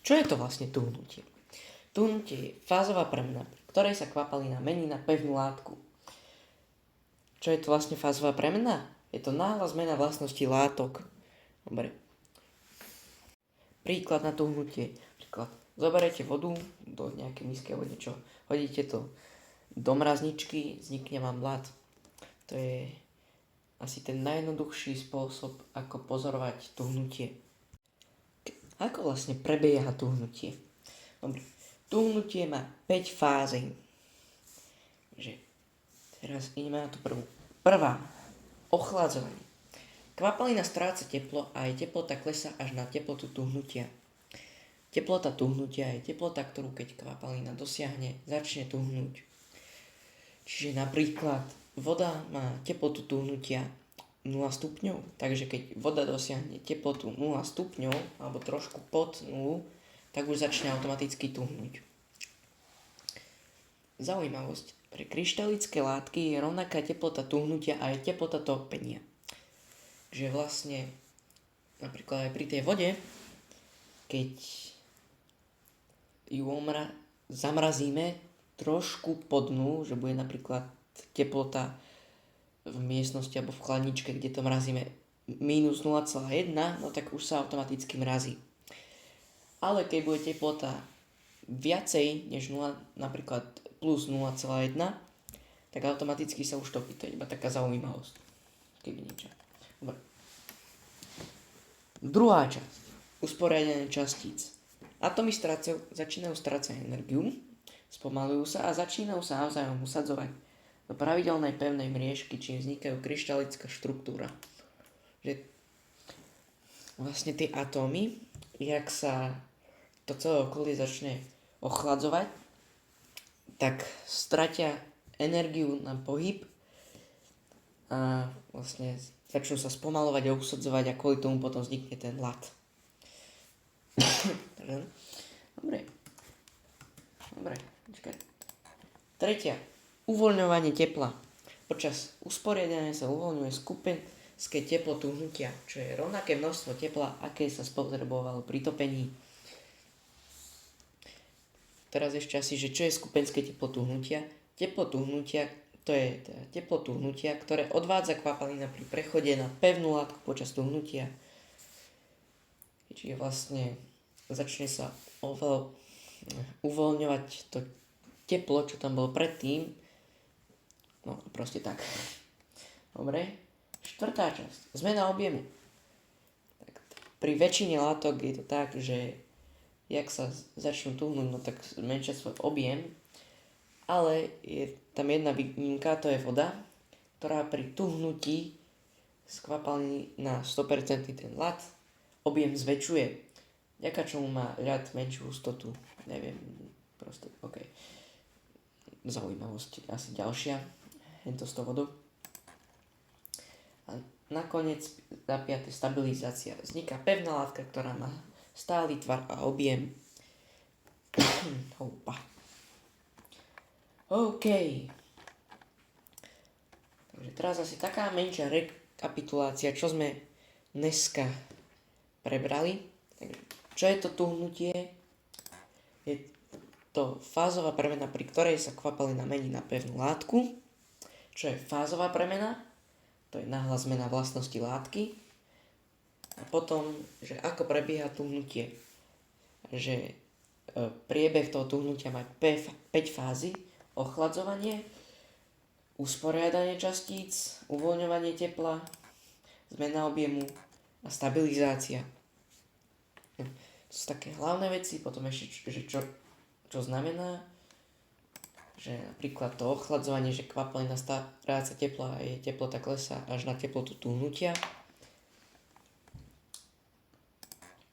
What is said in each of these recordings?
Čo je to vlastne tuhnutie? Tuhnutie je fázová premena, pri ktorej sa kvapalina mení na pevnú látku. Čo je to vlastne fázová premena? Je to náhla zmena vlastnosti látok. Dobre. Príklad na tuhnutie. Príklad. Zoberete vodu do nejakej misky alebo niečo. Hodíte to do mrazničky, vznikne vám ľad. To je asi ten najjednoduchší spôsob, ako pozorovať tuhnutie. Ako vlastne prebieha tuhnutie? Dobre. Tuhnutie má 5 fází. Teraz ideme na tú prvú. Prvá. Ochladzovanie. Kvapalina stráca teplo a jej teplota klesá až na teplotu tuhnutia. Teplota tuhnutia je teplota, ktorú keď kvapalina dosiahne, začne tuhnúť. Čiže napríklad voda má teplotu tuhnutia 0 stupňov, takže keď voda dosiahne teplotu 0 stupňov alebo trošku pod 0, tak už začne automaticky tuhnúť. Zaujímavosť. Pre kryštalické látky je rovnaká teplota tuhnutia a je teplota topenia. Že vlastne napríklad aj pri tej vode, keď ju zamrazíme trošku pod dnu, že bude napríklad teplota v miestnosti alebo v chladničke, kde to mrazíme minus 0,1, no tak už sa automaticky mrazí. Ale keď bude teplota viacej než 0, napríklad plus 0,1, tak automaticky sa už topí. To je iba taká zaujímavosť. Keby niečo. Dobre. Druhá časť. Usporiadanie častíc. Atómy začínajú strácať energiu, spomalujú sa a začínajú sa navzájom usadzovať do pravidelnej pevnej mriežky, čím vznikajú kryštalická štruktúra. Že vlastne tie atómy, jak sa to celé okolie začne ochladzovať, tak stratia energiu na pohyb a vlastne začnú sa spomalovať a usadzovať a kvôli tomu potom vznikne ten ľad. Dobre. Počkaj. Tretia. Uvoľňovanie tepla. Počas usporiadania sa uvoľňuje skupinské teplo tuhnutia, čo je rovnaké množstvo tepla, aké sa spotrebovalo pri topení. Teraz ešte asi, že čo je skupinské teplo tuhnutia? Teplo tuhnutia, to je teplo tuhnutia, ktoré odvádza kvapalina pri prechode na pevnú látku počas tuhnutia. Čiže vlastne začne sa uvoľňovať to teplo, čo tam bolo predtým. No, proste tak. Dobre. Štvrtá časť. Zmena objemu. Tak, pri väčšine látok je to tak, že jak sa začnú tuhnúť, no tak zmenšia svoj objem, ale je tam jedna výnimka, to je voda, ktorá pri tuhnutí skvapalní na 100% ten ľad objem zväčšuje, vďaka čomu má ľad menšiu hustotu. Neviem, proste, ok. Zaujímavosť asi ďalšia, je to s tou vodou. A nakoniec za 5. stabilizácia. Vzniká pevná látka, ktorá má stály tvar a objem. OK. Takže teraz asi taká menšia rekapitulácia, čo sme dneska prebrali. Takže, čo je to tuhnutie? Je to fázová premena, pri ktorej sa kvapalina mení na pevnú látku. Čo je fázová premena? To je náhla zmena vlastnosti látky. A potom, že ako prebieha tuhnutie. Že priebeh toho tuhnutia má 5 fázy. Ochladzovanie, usporiadanie častíc, uvoľňovanie tepla, zmena objemu a stabilizácia. To sú také hlavné veci. Potom ešte, že čo znamená. Že napríklad to ochladzovanie, že kvapalina stráca teplo a jej teplota klesá až na teplotu tuhnutia.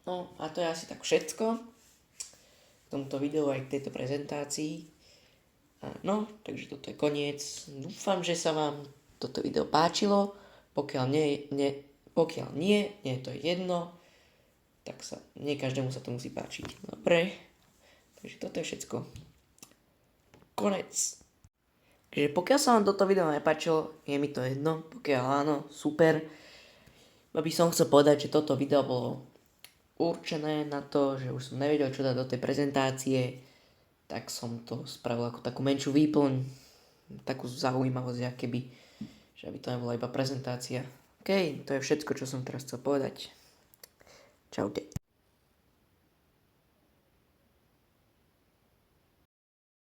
No a to je asi tak všetko v tomto videu aj k tejto prezentácii. No, takže toto je koniec. Dúfam, že sa vám toto video páčilo. Pokiaľ nie, to je jedno, tak nie každému sa to musí páčiť. Dobre, takže toto je všetko. Konec. Takže pokiaľ sa vám toto video nepáčilo, je mi to jedno. Pokiaľ áno, super. By som chcel povedať, že toto video bolo určené na to, že už som nevedel, čo dať do tej prezentácie, tak som to spravil ako takú menšiu výplň, takú zaujímavosť, akéby, že aby to nebola iba prezentácia. OK, to je všetko, čo som teraz chcel povedať. Čaute.